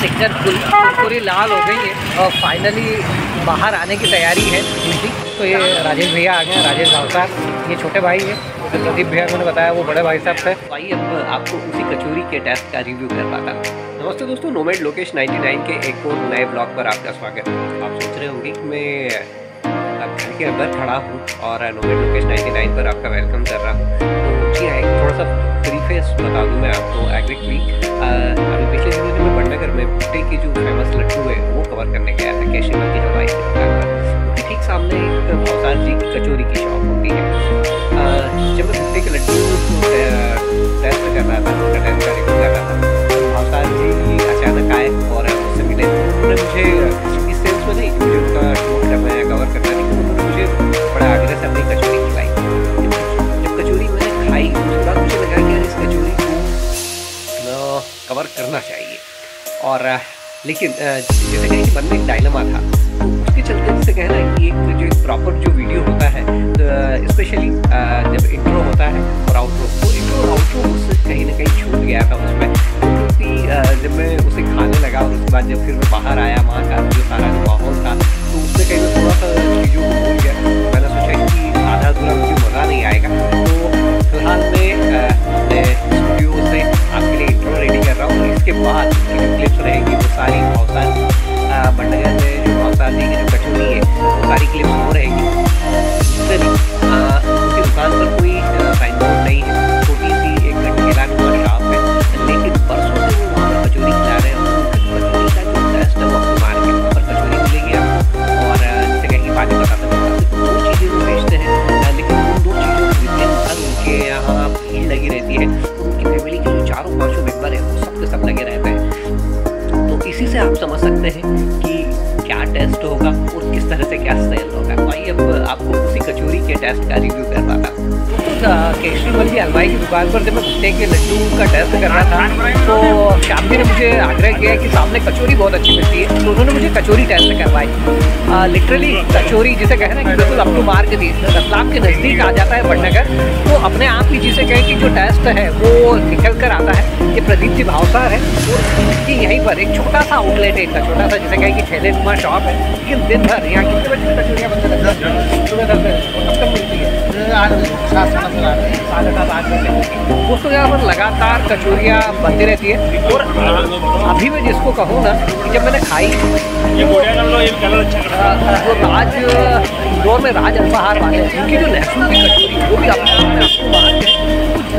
Picture पूरी लाल हो गई है और फाइनली बाहर आने की तैयारी है इनकी। तो ये राजेश भैया आ गए हैं, राजेश भाव साहब, ये छोटे भाई हैं, तो प्रदीप भैया मैंने बताया वो बड़े भाई साहब थे। भाई अब आपको उसी कचौरी के टेस्ट का रिव्यू कर पाता। नमस्ते दोस्तों, नोमैड लोकेश 99 के एक और नए ब्लॉग पर आपका स्वागत है। आप सोच रहे होंगे कि मैं घर के अंदर खड़ा हूँ और नोमैड लोकेश 99 पर आपका वेलकम कर रहा हूँ। तो जी हाँ, थोड़ा सा प्रीफेस बता दूँ मैं आपको एग्जैक्टली। अभी पिछले दिनों में बड़नगर में भुट्टे की जो फेमस लड्डू है वो कवर करने गया था केशरी की हलवाई की दुकान पर। ठीक सामने एक भौसार जी की कचौरी की शॉप होती है। जब मैं भुट्टे के लड्डू टेस्ट कर रहा था, उनका टेस्ट का रिव्यू कर रहा था, तो भौसार जी अचानक आए और उससे मिले। उन्होंने मुझे इस सेंस में नहीं, मुझे उनका शो मैं कवर करना नहीं, उन्होंने मुझे बड़ा आग्रह से अपनी कचौरी खिलाई। जब कचौरी मैंने खाई उसके बाद मुझे लगा कि इस कचौरी को कवर करना चाहिए। और लेकिन जैसे कहें कि मन में एक डायलेमा था, तो उसके चलते जैसे कहना है कि एक जो एक प्रॉपर जो वीडियो होता है, स्पेशली जब इंट्रो होता है और आउट्रो, तो इंट्रो और आउट्रो मुझसे कहीं ना कहीं छूट गया था उसमें। क्योंकि जब मैं उसे खाने लगा और उसके बाद जब फिर मैं बाहर आया, वहाँ का जो सारा जो माहौल था, तो उससे कहीं मैं थोड़ा सा चीज़ों को भूल गया। मैंने सोचा कि आधा अधूरा मुझे मज़ा नहीं आएगा, तो फिलहाल मैं स्टूडियो से आपके लिए इंट्रो रेडी कर रहा हूँ। इसके बाद की जो क्लिप्स रहेंगी वो सारी भौसार बड़नगर में जो भौसार जी की जो कचौरी है वो सारी क्लिप्स वो रहेंगी। उसकी दुकान पर कोई साइन बोर्ड नहीं है, छोटी सी एक ठेला नुमा शॉप है, लेकिन परसों से वो वहाँ पर कचौरी खिला रहे हैं। कचौरी का जो टेस्ट है वो आपको मार्केट पर कचौरी मिलेगी आपको, और जैसे कहेंगे पानी बताते हैं दो चीज़ें वो बेचते हैं, लेकिन उन दो चीज़ों के दिन भर उनके यहाँ भीड़ लगी रहती है। उनकी फैमिली के जो 4-5 मेम्बर है वो सबके सब लगे रहते हैं। तो इसी से आप समझ सकते हैं कि क्या टेस्ट होगा और किस तरह से क्या सेल होगा। तो आइए अब आपको उसी कचौरी के टेस्ट का रिव्यू कर पाता हूँ। केशरी की हलवाई की दुकान पर जब मैं भुट्टे के लड्डू का टेस्ट कर रहा था, तो श्याम जी ने मुझे आग्रह किया कि सामने कचौरी बहुत अच्छी मिलती है, तो उन्होंने मुझे कचौरी टेस्ट करवाई। लिटरली कचौरी जिसे कहना है कि बिल्कुल अप टू मार्क थी। रतलाम के नज़दीक आ जाता है बड़नगर, तो अपने आप ही जिसे कहें कि जो टेस्ट है वो निकल कर आता है। ये प्रदीप जी भावसार है और कि यहीं पर एक छोटा सा आउटलेट है, इतना छोटा सा जिसे कहें कि ठेले नुमा शॉप है, लेकिन दिन भर यहाँ कितने बजे कचौरियाँ बनते रहती हैं? सुबह 10 बजे। कब तक मिलती है? 7:30-8 बजे। दोस्तों यहाँ पर लगातार कचौरियाँ बनती रहती है। और अभी मैं जिसको कहूँ ना, जब मैंने खाई वो राज इंदौर में राज अल्पाहार वाले, उनकी जो लहसुन की कचौरी वो भी अपने आप में आपको वहाँ के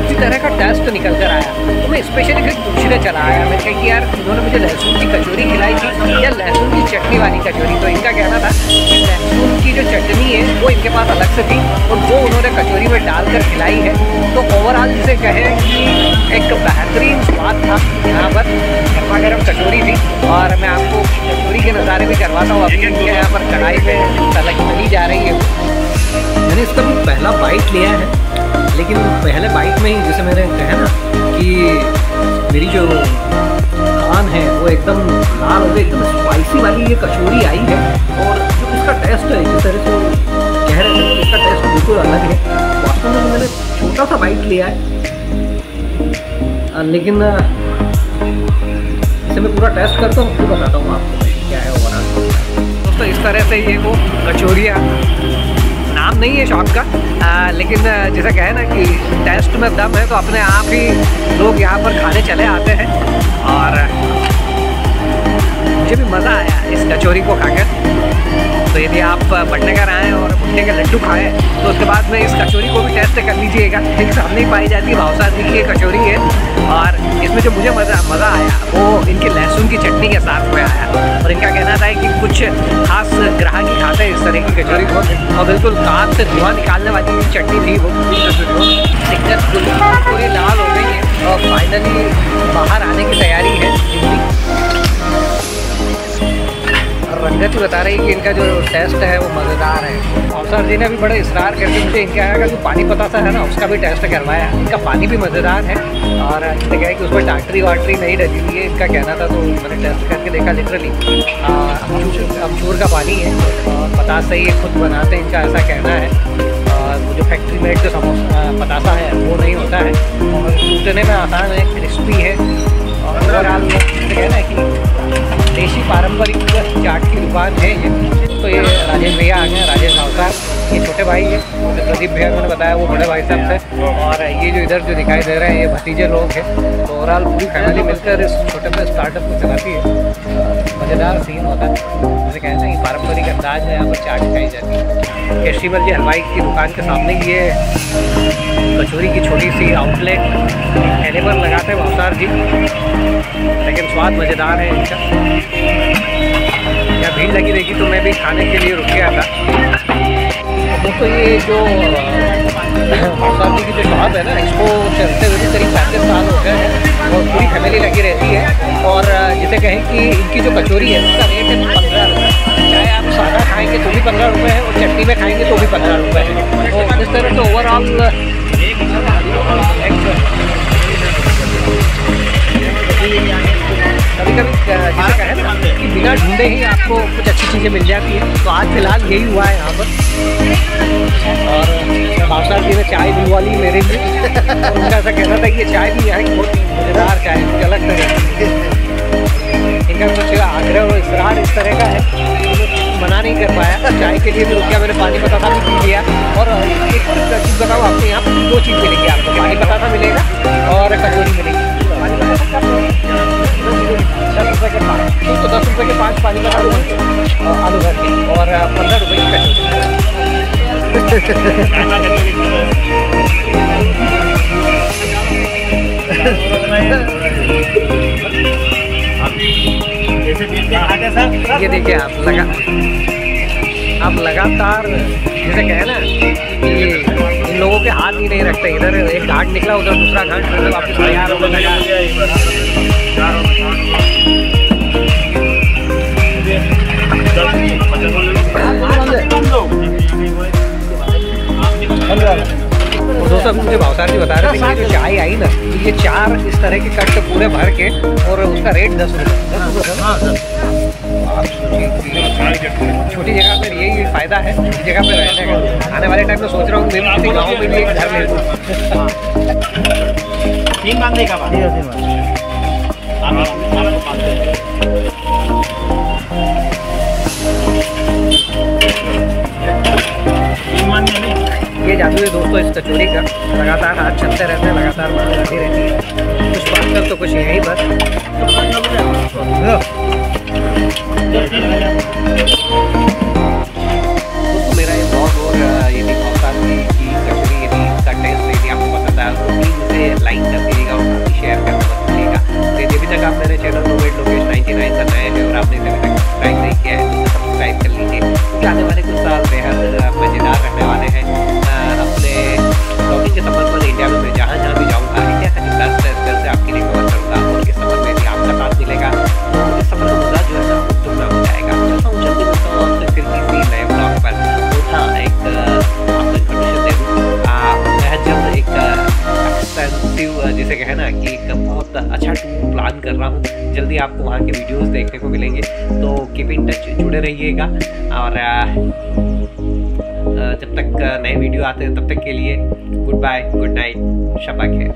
उसी तरह का टेस्ट निकल कर आया। तो मैं स्पेशली फिर पूछने चला आया, मैं कहा कि यार उन्होंने मुझे लहसुन की कचौरी खिलाई थी या लहसुन की चटनी वाली कचौरी। तो इनका कहना था कि लहसुन की जो चटनी है वो इनके पास अलग से थी और वो उन्होंने कचौरी में डालकर खिलाई है। तो ओवरऑल जिसे कहें कि एक बेहतरीन स्वाद था। यहाँ पर गर्मा गर्म कचौरी थी और मैं आपको कचौरी के नज़ारे भी करवाता हूँ। अभी इनके यहाँ पर कढ़ाई में तली जा रही है। मैंने इसका भी पहला बाइट लिया है, लेकिन पहले बाइट में ही जैसे मैंने कहा ना कि मेरी जो कान है वो एकदम लाल हो गई, एकदम स्पाइसी वाली ये कचौरी आई है। और जो इसका टेस्ट है, जिस तरह से कह रहे थे इसका टेस्ट बिल्कुल अलग है। वास्तव में मैंने छोटा सा बाइट लिया है, लेकिन इसे मैं पूरा टेस्ट करता हूँ, फिर बताता हूँ आपको क्या है ओवरऑल। दोस्तों इस तरह से ये वो कचौरियाँ, नाम नहीं है शॉप का, लेकिन जैसा कहे ना कि टेस्ट में दम है, तो अपने आप ही लोग यहाँ पर खाने चले आते हैं। और मुझे भी मज़ा आया इस कचौरी को खाकर। तो यदि आप बड़नगर आएँ और भुट्टे के लड्डू खाएँ तो उसके बाद में इस कचौरी को भी टेस्ट कर लीजिएगा। ठीक सामने ही पाई जाती है भावसार जी की ये कचौरी है। और इसमें जो मुझे मज़ा आया वो इनकी लहसुन की चटनी के साथ में आया। और इनका कहना था कि कुछ खास ग्राहक ही खाते हैं इस तरह की कचौरी को, और बिल्कुल कान से धुआं निकालने वाली चटनी थी वो। पिक्चर पूरी लाल हो गई है और फाइनली बाहर आने की तैयारी है इनकी। रंगत ही बता रही है कि इनका जो टेस्ट है वो मज़ेदार है। अफसर जी ने भी बड़े इसरार करके मुझे इनके यहाँ का जो पानी पतासा है ना उसका भी टेस्ट करवाया। इनका पानी भी मज़ेदार है और जैसे कहा कि उसमें टाटरी वाटरी नहीं डली हुई है, इनका कहना था। तो मैंने टेस्ट करके देखा, लिटरली अमचूर का पानी है और पतासा ही खुद बनाते हैं, इनका ऐसा कहना है। और वो जो फैक्ट्री मेड जो समोसा पतासा है वो नहीं होता है और टूटने में आसान है, क्रिस्पी है। और ओवरऑल कहना है कि सी पारंपरिक चाट की दुकान है ये। तो ये राजेश भैया आ गए, राजेश भावसार, ये छोटे भाई है, प्रदीप भैया मैंने बताया वो बड़े भाई साहब थे, और ये जो इधर जो दिखाई दे रहे हैं ये भतीजे लोग हैं। तो ओवरऑल पूरी फैमिली मिलकर इस छोटे पे स्टार्टअप को चलाती है। मज़ेदार सीन होता है, जैसे कहते हैं कि पारंपरिक अंदाज में यहाँ पर चाट खाई जाती है। केशरीमल जी हलवाई की दुकान के सामने ये कचौरी की छोटी सी आउटलेट ठेले पर लगाते हैं भावसार जी, लेकिन स्वाद मज़ेदार है इनका। यहाँ भीड़ लगी रहेगी तो मैं भी खाने के लिए रुक गया था। दोस्तों ये जो भावसार जी की जो शॉप है ना, इसको चलते हुए भी करीब 35 साल हो गए हैं और पूरी फैमिली लगी रहती है। और जिसे कहें कि इनकी जो कचौरी है उसका रेट है 15 रुपये। चाहे आप सादा खाएंगे तो भी 15 रुपये है और चटनी में खाएंगे तो भी 15 रुपये है। तो इस तरह से ओवरऑल कभी कभी जिसे कहें ना कि बिना ढूंढे ही आपको कुछ अच्छी चीज़ें मिल जाती हैं। तो आज फिलहाल यही हुआ है यहाँ पर। और भावसार जी ने चाय बुलवा ली मेरे लिए और उनका ऐसा कहना था कि ये चाय भी यहाँ की बहुत मज़ेदार चाय है, कुछ अलग तरह की। इनका कुछ आग्रह और इसरार इस तरह का है कि मना नहीं कर पाया। चाय के लिए भी रुक गया, मैंने पानी पता था भी पी लिया। और एक चीज़ बताऊँ आपको, यहाँ पर 2 चीज़ मिलेगी आपको, पानी पता था मिलेगा और कचौरी मिलेगी। पानी पता था 10 रुपये के 5, तो 10 रुपये के 5 पानी पता आलू भर के और 15 रुपये की कचौरी। ये देखिए आप लगातार जैसे कहे ना कि इन लोगों के हाथ ही नहीं रखते। इधर एक घाट निकला, उधर दूसरा घाट, मतलब वापस तैयार होने लगा। और दोस्तों मुझे भावसार जी बता रहे थे कि जो चाय आई ना, ये 4 इस तरह के कट पूरे भर के और उसका रेट 10 रुपये। छोटी जगह पर यही फ़ायदा है, छोटी जगह पर रहने का। आने वाले टाइम में सोच रहा हूँ मैं किसी गाँव में भी एक घर ले लूँ। 3 बांधे का बात ये जादू है दोस्तों इस कचौरी का। लगातार हाथ चलते रहते हैं, लगातार मांग आती रहती है। कुछ बात कर तो कुछ यहीं पर। दोस्तों मेरा ये ब्लॉग और ये भी भावसार जी की कचौरी यदि इसका टेस्ट यदि आपको पसंद आया तो प्लीज़ मुझे लाइक कर दीजिएगा और शेयर करना मत भूलिएगा। तो अभी तक आप मेरे चैनल नोमेड लोकेश 99 पर नए हैं और आपने अभी तक सब्सक्राइब नहीं किया है तो सब्सक्राइब कर लीजिए, क्योंकि आने वाले कुछ साल बेहद मज़ेदार रहने वाले हैं। अपने ब्लॉगिंग के सफर पर इंडिया में मैं जहाँ भी जाऊँगा, इंडिया का जो बेस्ट है घर से आपके लिए कवर करूँगा और इस सफर में भी आपका साथ मिलेगा। तो इस सफर का मज़ा जो है ना दुगना हो जाएगा। चलता हूँ जल्दी मिलता हूँ आपसे फिर किसी नए ब्लॉग पर। तो हाँ, एक आपको इन्फॉर्मेशन दे दूँ, मैं जल्द एक एक्सटेंसिव जिसे कहे ना कि एक बहुत अच्छा टूर प्लान कर रहा हूँ। जल्दी आपको वहाँ के वीडियोस देखने को मिलेंगे, तो कीप इन टच, जुड़े रहिएगा। और जब तक नए वीडियो आते हैं तब तक के लिए good bye, good night, Shaba खैर।